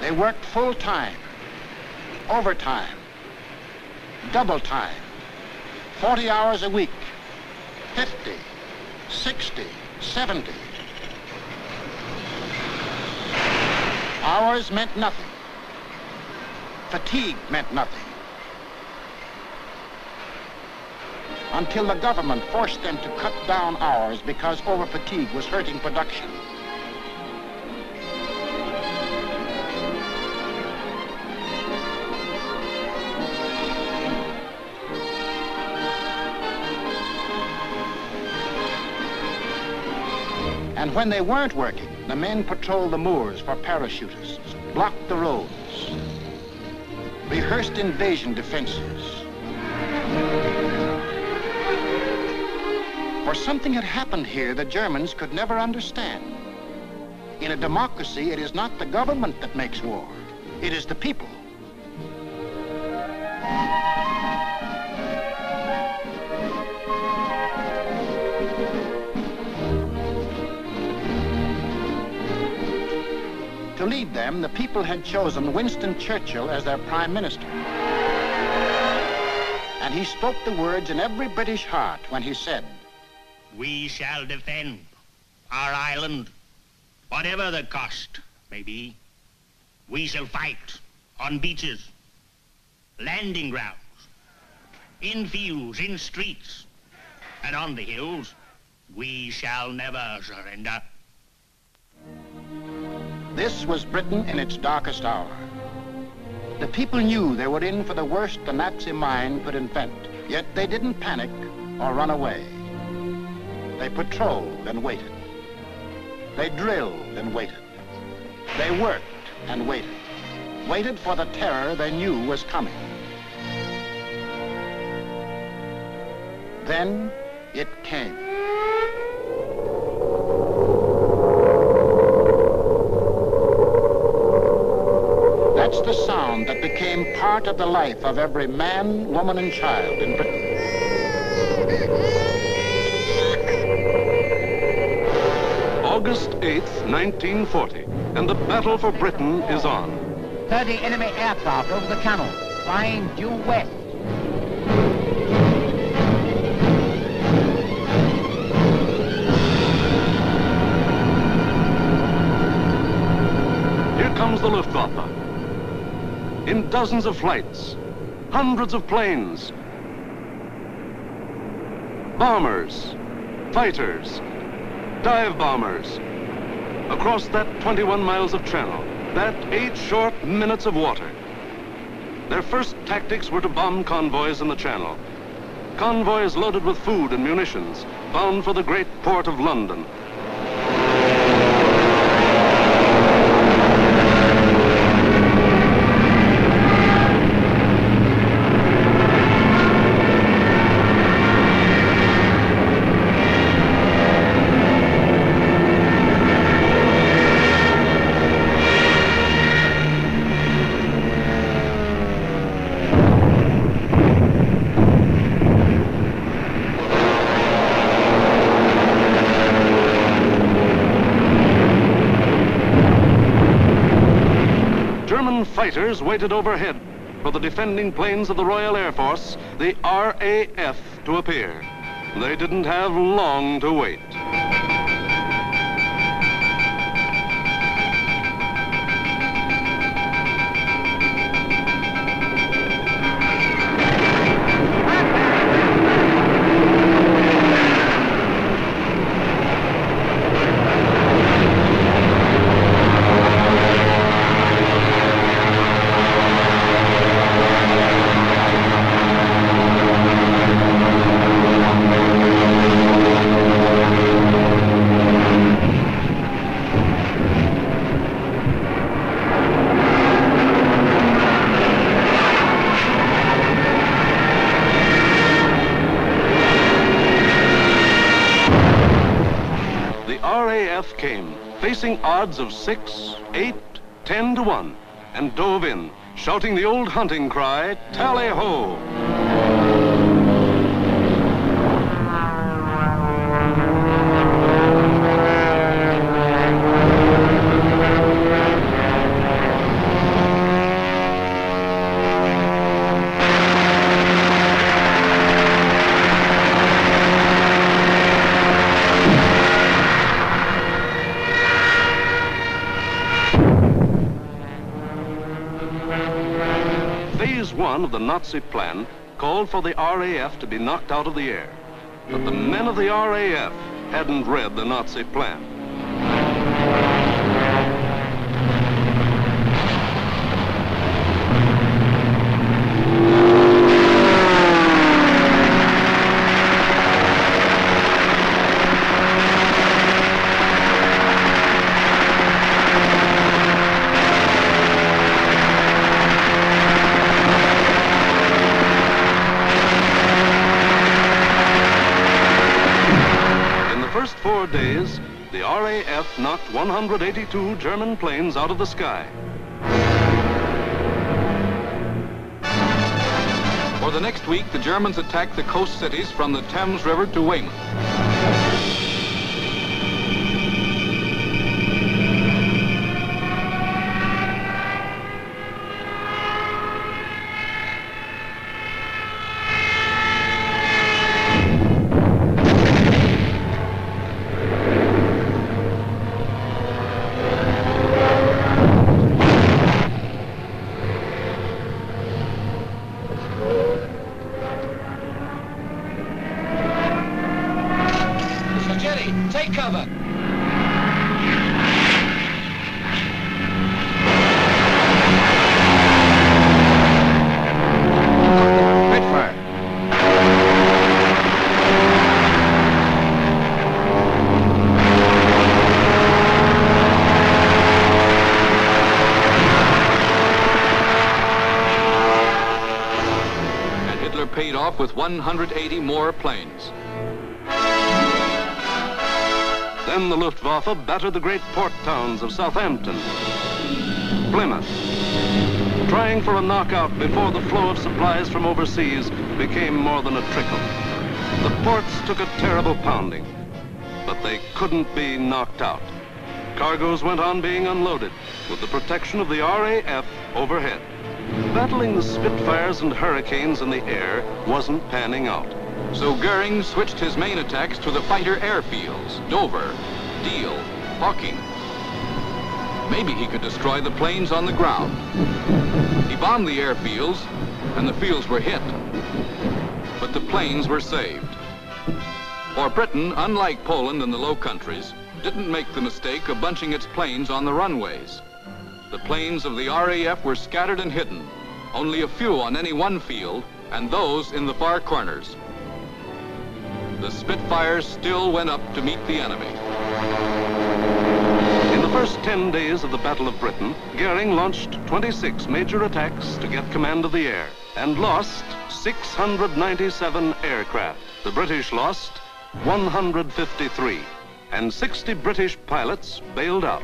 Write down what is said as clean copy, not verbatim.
They worked full time, overtime, double time, 40 hours a week, 50, 60, 70. Hours meant nothing. Fatigue meant nothing. Until the government forced them to cut down hours because over-fatigue was hurting production. And when they weren't working, the men patrolled the moors for parachutists, blocked the roads, rehearsed invasion defenses. For something had happened here the Germans could never understand. In a democracy, it is not the government that makes war. It is the people. To lead them, the people had chosen Winston Churchill as their prime minister. And he spoke the words in every British heart when he said, "We shall defend our island, whatever the cost may be. We shall fight on beaches, landing grounds, in fields, in streets, and on the hills. We shall never surrender." This was Britain in its darkest hour. The people knew they were in for the worst the Nazi mind could invent, yet they didn't panic or run away. They patrolled and waited. They drilled and waited. They worked and waited. Waited for the terror they knew was coming. Then it came. That's the sound that became part of the life of every man, woman, and child in Britain. August 8th, 1940, and the battle for Britain is on. 30 enemy aircraft over the channel, flying due west. Here comes the Luftwaffe. In dozens of flights, hundreds of planes, bombers, fighters, dive bombers, across that 21 miles of channel, that 8 short minutes of water. Their first tactics were to bomb convoys in the channel. Convoys loaded with food and munitions, bound for the great port of London. Fighters waited overhead for the defending planes of the Royal Air Force, the RAF, to appear. They didn't have long to wait. Came, facing odds of 6, 8, 10 to 1, and dove in, shouting the old hunting cry, "Tally-ho!" 1 of the Nazi plan called for the RAF to be knocked out of the air. But the men of the RAF hadn't read the Nazi plan. First 4 days, the RAF knocked 182 German planes out of the sky. For the next week, the Germans attacked the coast cities from the Thames River to Weymouth. Take cover. Spitfire. And Hitler paid off with 180 more planes. Then the Luftwaffe battered the great port towns of Southampton, Plymouth, trying for a knockout before the flow of supplies from overseas became more than a trickle. The ports took a terrible pounding, but they couldn't be knocked out. Cargoes went on being unloaded with the protection of the RAF overhead. Battling the Spitfires and Hurricanes in the air wasn't panning out. So Goering switched his main attacks to the fighter airfields, Dover, Deal, Hawking. Maybe he could destroy the planes on the ground. He bombed the airfields, and the fields were hit. But the planes were saved. For Britain, unlike Poland and the Low Countries, didn't make the mistake of bunching its planes on the runways. The planes of the RAF were scattered and hidden, only a few on any one field, and those in the far corners. The Spitfires still went up to meet the enemy. In the first 10 days of the Battle of Britain, Goering launched 26 major attacks to get command of the air and lost 697 aircraft. The British lost 153, and 60 British pilots bailed out.